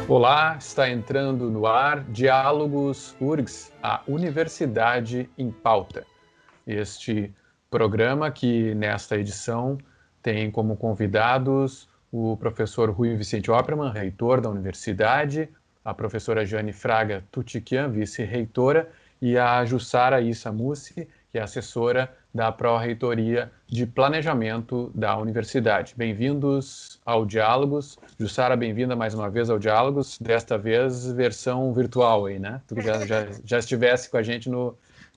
Olá, está entrando no ar Diálogos URGS, a Universidade em Pauta. Este programa que, nesta edição, tem como convidados o professor Rui Vicente Oppermann, reitor da universidade, a professora Jane Fraga Tutiquian, vice-reitora, e a Jussara Issa Mussi, que é assessora da Pró-Reitoria de Planejamento da Universidade. Bem-vindos ao Diálogos. Jussara, bem-vinda mais uma vez ao Diálogos, desta vez versão virtual aí, né? Tu já estivesse com a gente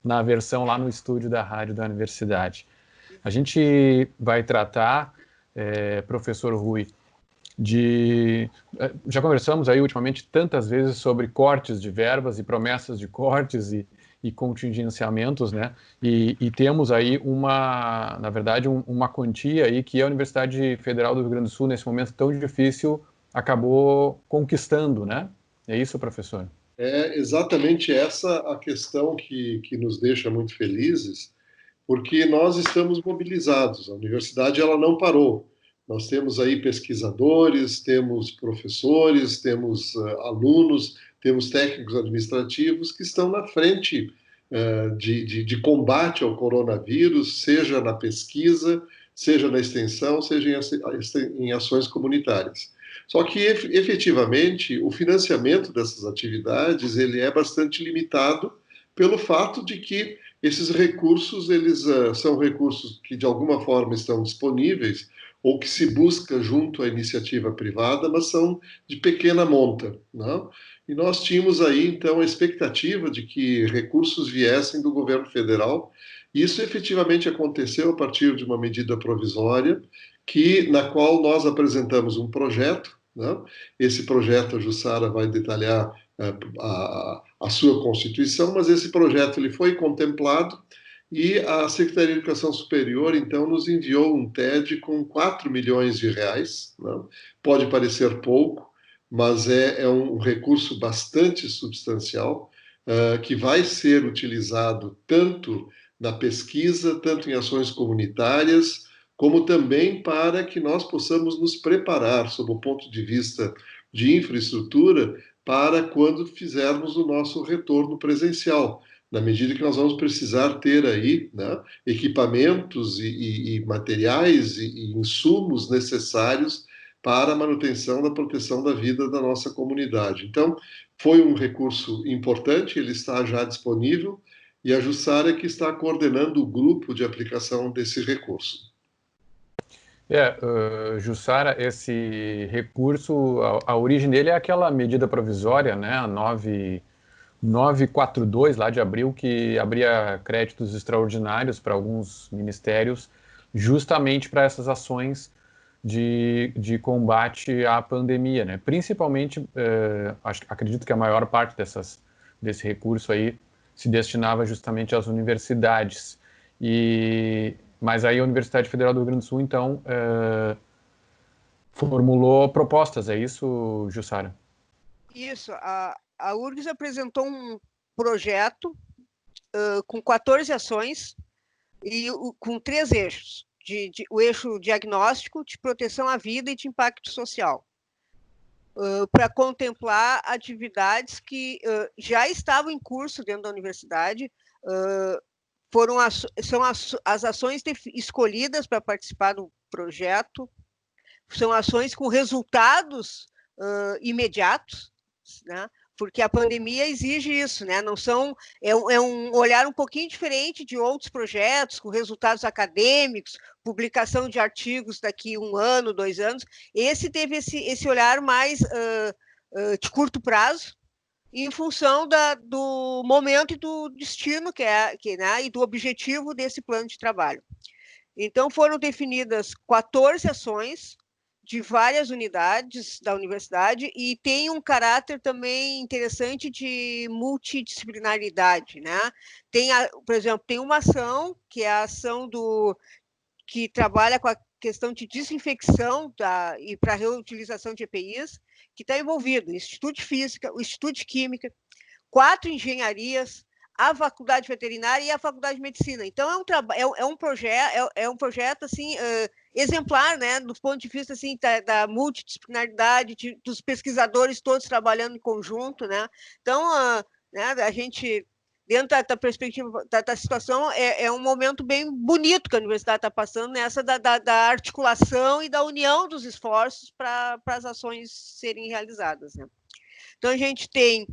na versão lá no estúdio da rádio da universidade. A gente vai tratar, professor Rui, já conversamos aí ultimamente tantas vezes sobre cortes de verbas e promessas de cortes e contingenciamentos, né? E temos aí na verdade, uma quantia aí que a Universidade Federal do Rio Grande do Sul, nesse momento tão difícil, acabou conquistando, né? É isso, professor? É exatamente essa a questão que nos deixa muito felizes, porque nós estamos mobilizados. A universidade ela não parou. Nós temos aí pesquisadores, temos professores, temos alunos, temos técnicos administrativos que estão na frente de combate ao coronavírus, seja na pesquisa, seja na extensão, seja em ações comunitárias. Só que, efetivamente, o financiamento dessas atividades ele é bastante limitado pelo fato de que esses recursos eles são recursos que, de alguma forma, estão disponíveis ou que se busca junto à iniciativa privada, mas são de pequena monta, não? E nós tínhamos aí, então, a expectativa de que recursos viessem do governo federal. E isso efetivamente aconteceu a partir de uma medida provisória, na qual nós apresentamos um projeto, não? Esse projeto a Jussara vai detalhar a sua constituição, mas esse projeto ele foi contemplado e a Secretaria de Educação Superior, então, nos enviou um TED com 4 milhões de reais. Não? Pode parecer pouco, mas é um recurso bastante substancial que vai ser utilizado tanto na pesquisa, tanto em ações comunitárias, como também para que nós possamos nos preparar, sob o ponto de vista de infraestrutura, para quando fizermos o nosso retorno presencial, na medida que nós vamos precisar ter aí, né, equipamentos e materiais e insumos necessários para a manutenção da proteção da vida da nossa comunidade. Então, foi um recurso importante, ele está já disponível, e a Jussara que está coordenando o grupo de aplicação desse recurso. Jussara, esse recurso, a origem dele é aquela medida provisória, né, a 942, lá de abril, que abria créditos extraordinários para alguns ministérios, justamente para essas ações de combate à pandemia, né? Principalmente, acredito que a maior parte desse recurso aí se destinava justamente às universidades. Mas aí a Universidade Federal do Rio Grande do Sul, então, formulou propostas, é isso, Jussara? Isso, a URGS apresentou um projeto com 14 ações e com 3 eixos, o eixo diagnóstico, de proteção à vida e de impacto social, para contemplar atividades que já estavam em curso dentro da universidade, são as ações escolhidas para participar do projeto, são ações com resultados imediatos, né? Porque a pandemia exige isso, né? É um olhar um pouquinho diferente de outros projetos, com resultados acadêmicos, publicação de artigos daqui 1 ano, 2 anos. Esse teve esse olhar mais de curto prazo, em função do momento e do destino né, e do objetivo desse plano de trabalho. Então, foram definidas 14 ações de várias unidades da universidade e tem um caráter também interessante de multidisciplinaridade, né? Por exemplo, tem uma ação, que é a ação que trabalha com a questão de desinfecção e para reutilização de EPIs, que está envolvido o Instituto de Física, o Instituto de Química, 4 engenharias, a Faculdade Veterinária e a Faculdade de Medicina. Então, é um projeto assim, exemplar, né, do ponto de vista assim, da multidisciplinaridade, dos pesquisadores todos trabalhando em conjunto. Né? Então, né, a gente, dentro da perspectiva da situação, é um momento bem bonito que a universidade está passando, nessa da articulação e da união dos esforços para as ações serem realizadas. Né? Então, a gente tem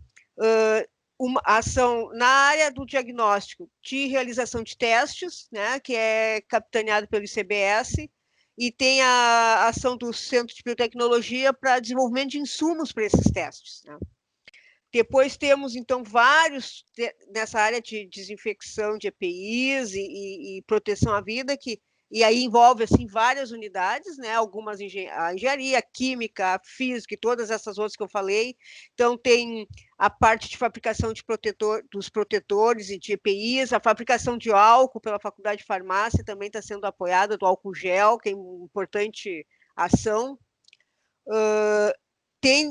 uma ação na área do diagnóstico de realização de testes, né, que é capitaneado pelo ICBS, e tem a ação do Centro de Biotecnologia para desenvolvimento de insumos para esses testes. Né. Depois temos, então, vários nessa área de desinfecção de EPIs e proteção à vida, e aí envolve assim, várias unidades, né? Algumas a engenharia, a química, a física e todas essas outras que eu falei. Então, tem a parte de fabricação dos protetores e de EPIs, a fabricação de álcool pela Faculdade de Farmácia também está sendo apoiada, do álcool gel, que é uma importante ação. Tem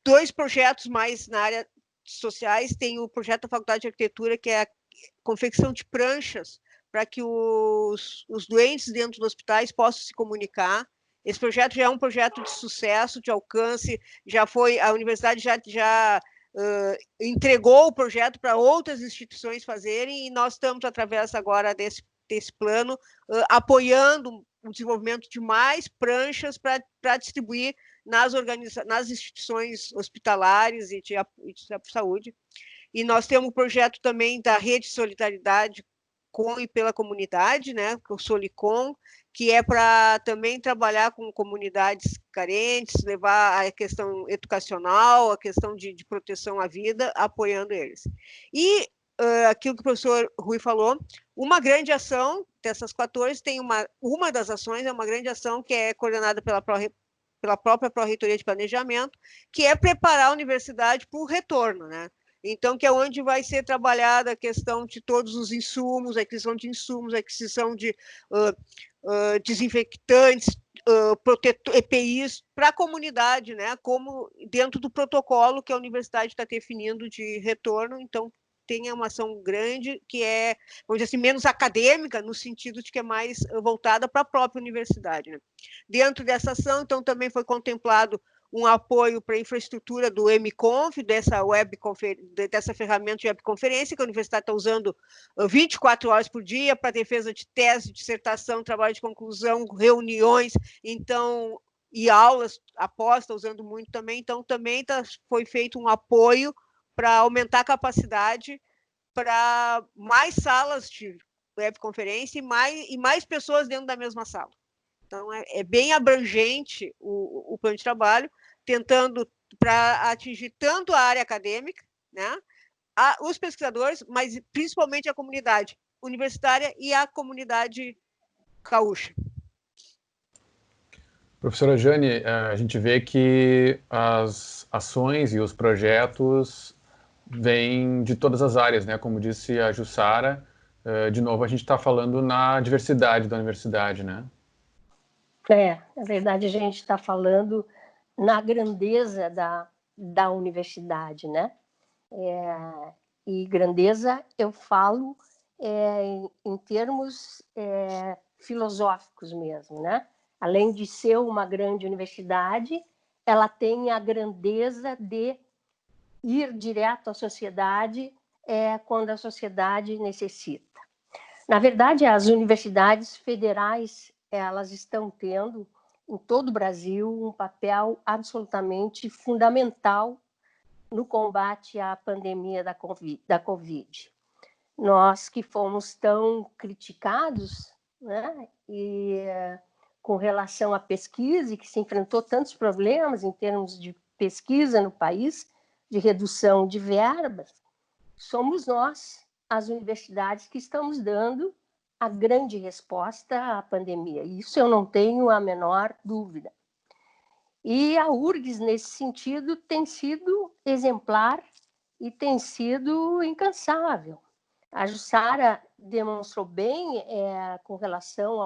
dois projetos mais na área sociais, tem o projeto da Faculdade de Arquitetura, que é a confecção de pranchas para que os doentes dentro dos hospitais possam se comunicar. Esse projeto já é um projeto de sucesso, de alcance, a universidade já entregou o projeto para outras instituições fazerem, e nós estamos, através agora desse plano, apoiando o desenvolvimento de mais pranchas para distribuir nas instituições hospitalares e de saúde. E nós temos um projeto também da Rede de Solidariedade com e pela comunidade, né, o Solicom, que é para também trabalhar com comunidades carentes, levar a questão educacional, a questão de proteção à vida, apoiando eles. E aquilo que o professor Rui falou, uma grande ação dessas 14, tem uma das ações, é uma grande ação que é coordenada pela própria Pró-Reitoria de Planejamento, que é preparar a universidade para o retorno, né? Então, que é onde vai ser trabalhada a questão de todos os insumos, a aquisição de insumos, a aquisição de desinfectantes, EPIs para a comunidade, né? Como dentro do protocolo que a universidade está definindo de retorno. Então, tem uma ação grande que é, vamos dizer assim, menos acadêmica, no sentido de que é mais voltada para a própria universidade. Né? Dentro dessa ação, então, também foi contemplado um apoio para a infraestrutura do MConf, dessa ferramenta de webconferência, que a universidade está usando 24 horas por dia para defesa de tese, dissertação, trabalho de conclusão, reuniões, então, e aulas após, está usando muito também. Então, também foi feito um apoio para aumentar a capacidade para mais salas de webconferência e mais pessoas dentro da mesma sala. Então, é bem abrangente o plano de trabalho, tentando para atingir tanto a área acadêmica, né, os pesquisadores, mas principalmente a comunidade universitária e a comunidade gaúcha. Professora Jane, a gente vê que as ações e os projetos vêm de todas as áreas, né? Como disse a Jussara, de novo, a gente está falando na diversidade da universidade, né? Na verdade, a gente está falando na grandeza da universidade, né? E grandeza, eu falo em termos filosóficos mesmo, né? Além de ser uma grande universidade, ela tem a grandeza de ir direto à sociedade quando a sociedade necessita. Na verdade, as universidades federais, elas estão tendo, em todo o Brasil, um papel absolutamente fundamental no combate à pandemia da Covid. Nós que fomos tão criticados, né, com relação à pesquisa, e que se enfrentou tantos problemas em termos de pesquisa no país, de redução de verbas, somos nós, as universidades, que estamos dando a grande resposta à pandemia. Isso eu não tenho a menor dúvida. E a URGS, nesse sentido, tem sido exemplar e tem sido incansável. A Jussara demonstrou bem com relação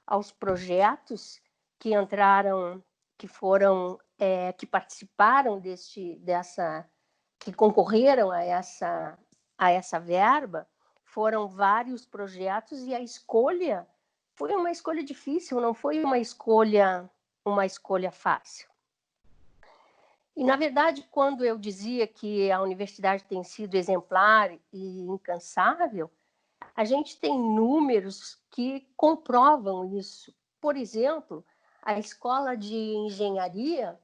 aos projetos que entraram, que participaram que concorreram a essa a essa verba, foram vários projetos e a escolha foi uma escolha difícil, não foi uma escolha fácil. E, na verdade, quando eu dizia que a universidade tem sido exemplar e incansável, a gente tem números que comprovam isso. Por exemplo, a Escola de Engenharia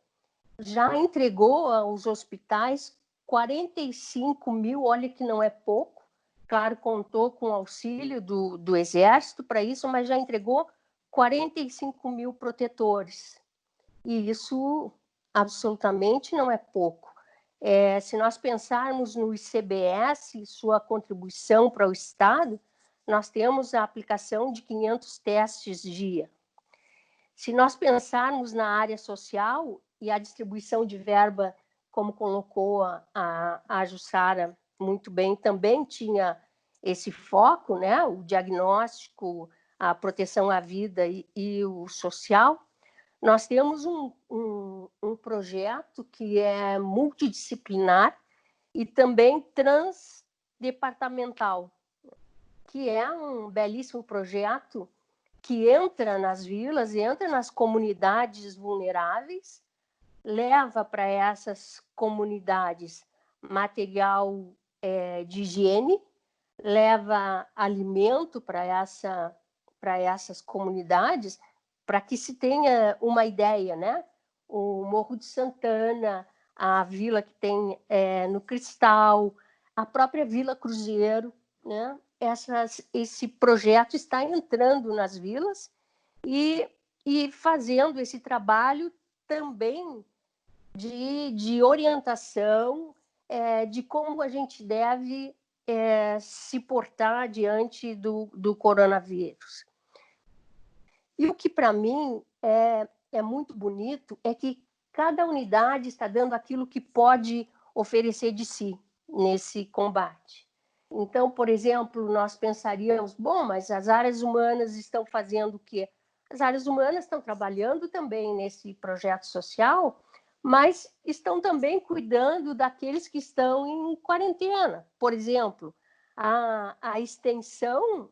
já entregou aos hospitais 45 mil, olha que não é pouco, claro, contou com o auxílio do Exército para isso, mas já entregou 45 mil protetores. E isso absolutamente não é pouco. Se nós pensarmos no ICBS e sua contribuição para o Estado, nós temos a aplicação de 500 testes dia. Se nós pensarmos na área social e a distribuição de verba, como colocou a Jussara muito bem, também tinha esse foco, né? O diagnóstico, a proteção à vida e o social. Nós temos um projeto que é multidisciplinar e também transdepartamental, que é um belíssimo projeto que entra nas vilas, entra nas comunidades vulneráveis, leva para essas comunidades material de higiene, leva alimento para essas comunidades, para que se tenha uma ideia, né? O Morro de Santana, a vila que tem no Cristal, a própria Vila Cruzeiro, né? Esse projeto está entrando nas vilas e fazendo esse trabalho também de orientação de como a gente deve se portar diante do coronavírus. E o que, para mim, é muito bonito é que cada unidade está dando aquilo que pode oferecer de si nesse combate. Então, por exemplo, nós pensaríamos, bom, mas as áreas humanas estão fazendo o quê? As áreas humanas estão trabalhando também nesse projeto social, mas estão também cuidando daqueles que estão em quarentena. Por exemplo, a extensão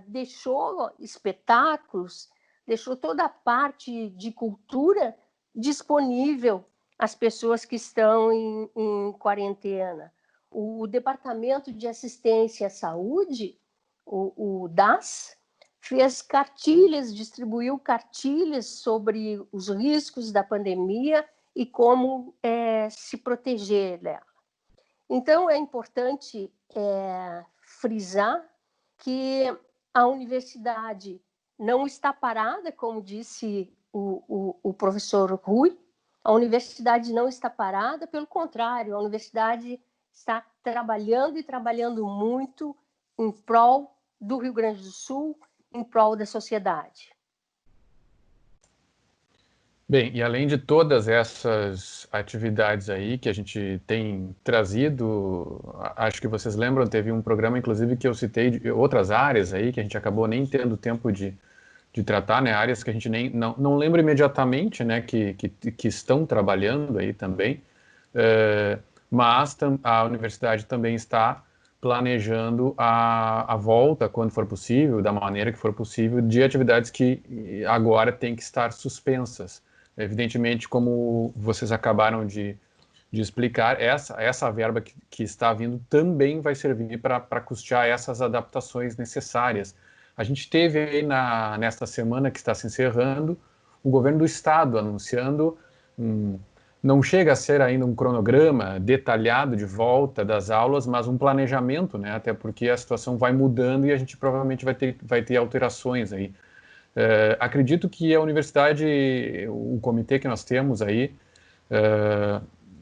deixou espetáculos, deixou toda a parte de cultura disponível às pessoas que estão em quarentena. O Departamento de Assistência à Saúde, o DAS, fez cartilhas, distribuiu cartilhas sobre os riscos da pandemia e como se proteger dela. Então, é importante frisar que a universidade não está parada, como disse o professor Rui, a universidade não está parada, pelo contrário, a universidade está trabalhando e trabalhando muito em prol do Rio Grande do Sul, em prol da sociedade. Bem, e além de todas essas atividades aí que a gente tem trazido, acho que vocês lembram, teve um programa, inclusive, que eu citei de outras áreas aí, que a gente acabou nem tendo tempo de tratar, né, áreas que a gente não lembra imediatamente, né, que estão trabalhando aí também, mas a universidade também está planejando a volta, quando for possível, da maneira que for possível, de atividades que agora têm que estar suspensas. Evidentemente, como vocês acabaram de explicar, essa verba que está vindo também vai servir para custear essas adaptações necessárias. A gente teve aí nesta semana que está se encerrando, o governo do estado anunciando, não chega a ser ainda um cronograma detalhado de volta das aulas, mas um planejamento, né? Até porque a situação vai mudando e a gente provavelmente vai ter alterações aí. Acredito que a universidade, o comitê que nós temos aí,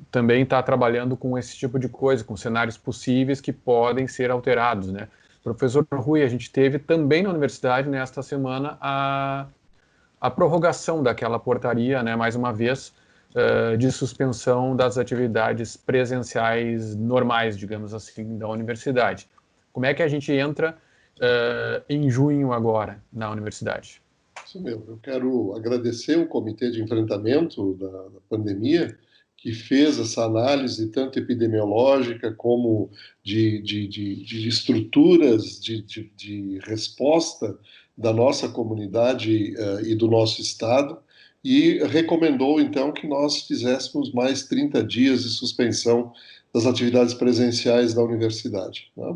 também está trabalhando com esse tipo de coisa, com cenários possíveis que podem ser alterados, né? Professor Rui, a gente teve também na universidade, nesta semana, a prorrogação daquela portaria, né, mais uma vez, de suspensão das atividades presenciais normais, digamos assim, da universidade. Como é que a gente entra em junho agora na universidade? Isso mesmo. Eu quero agradecer o Comitê de Enfrentamento da Pandemia, que fez essa análise tanto epidemiológica como de estruturas de resposta da nossa comunidade e do nosso estado, e recomendou, então, que nós fizéssemos mais 30 dias de suspensão das atividades presenciais da universidade, né?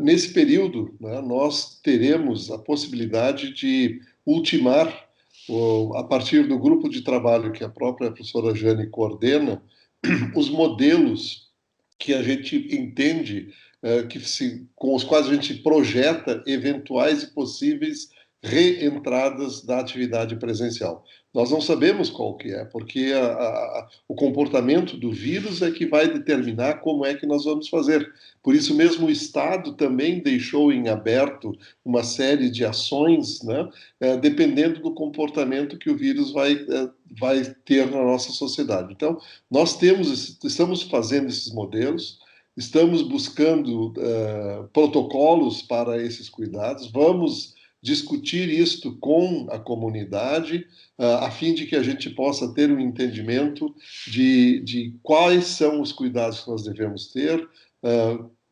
Nesse período, né, nós teremos a possibilidade de ultimar, a partir do grupo de trabalho que a própria professora Jane coordena, os modelos que a gente entende, com os quais a gente projeta eventuais e possíveis reentradas da atividade presencial. Nós não sabemos qual que é, porque o comportamento do vírus é que vai determinar como é que nós vamos fazer. Por isso mesmo o Estado também deixou em aberto uma série de ações, né, dependendo do comportamento que o vírus vai ter na nossa sociedade. Então, nós estamos fazendo esses modelos, estamos buscando protocolos para esses cuidados, vamos discutir isto com a comunidade, a fim de que a gente possa ter um entendimento de quais são os cuidados que nós devemos ter,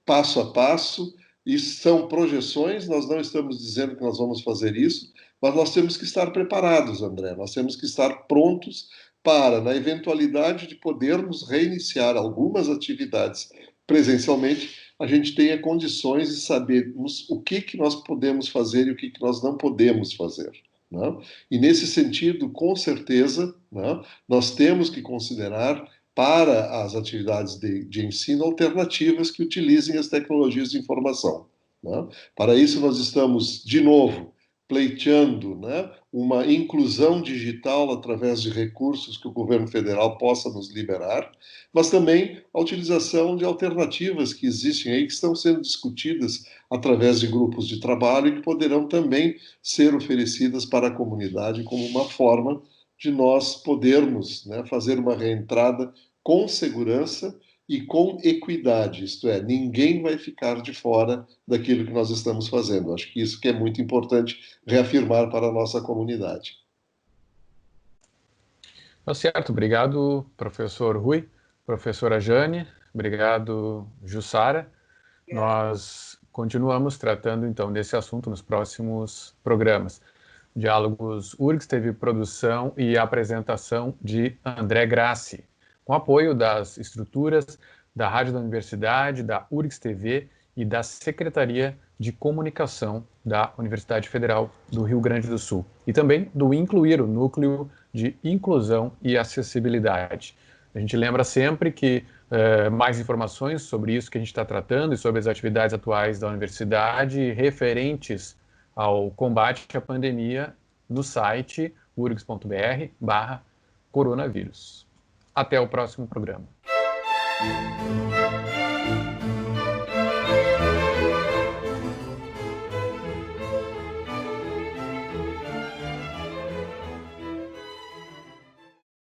passo a passo. Isso são projeções, nós não estamos dizendo que nós vamos fazer isso, mas nós temos que estar preparados, André, nós temos que estar prontos para, na eventualidade de podermos reiniciar algumas atividades presencialmente, a gente tenha condições de sabermos o que nós podemos fazer e o que nós não podemos fazer, né? E nesse sentido, com certeza, né, nós temos que considerar para as atividades de ensino alternativas que utilizem as tecnologias de informação, né? Para isso nós estamos, de novo, pleiteando, né, uma inclusão digital através de recursos que o governo federal possa nos liberar, mas também a utilização de alternativas que existem aí, que estão sendo discutidas através de grupos de trabalho e que poderão também ser oferecidas para a comunidade como uma forma de nós podermos, né, fazer uma reentrada com segurança e com equidade, isto é, ninguém vai ficar de fora daquilo que nós estamos fazendo. Acho que isso que é muito importante reafirmar para a nossa comunidade. Tá certo, obrigado, professor Rui, professora Jane, obrigado, Jussara. Nós continuamos tratando, então, desse assunto nos próximos programas. Diálogos URGS teve produção e apresentação de André Grassi, com apoio das estruturas da Rádio da Universidade, da URGS TV e da Secretaria de Comunicação da Universidade Federal do Rio Grande do Sul, e também do Incluir, o Núcleo de Inclusão e Acessibilidade. A gente lembra sempre que mais informações sobre isso que a gente está tratando e sobre as atividades atuais da universidade referentes ao combate à pandemia no site urgs.br/coronavírus. Até o próximo programa.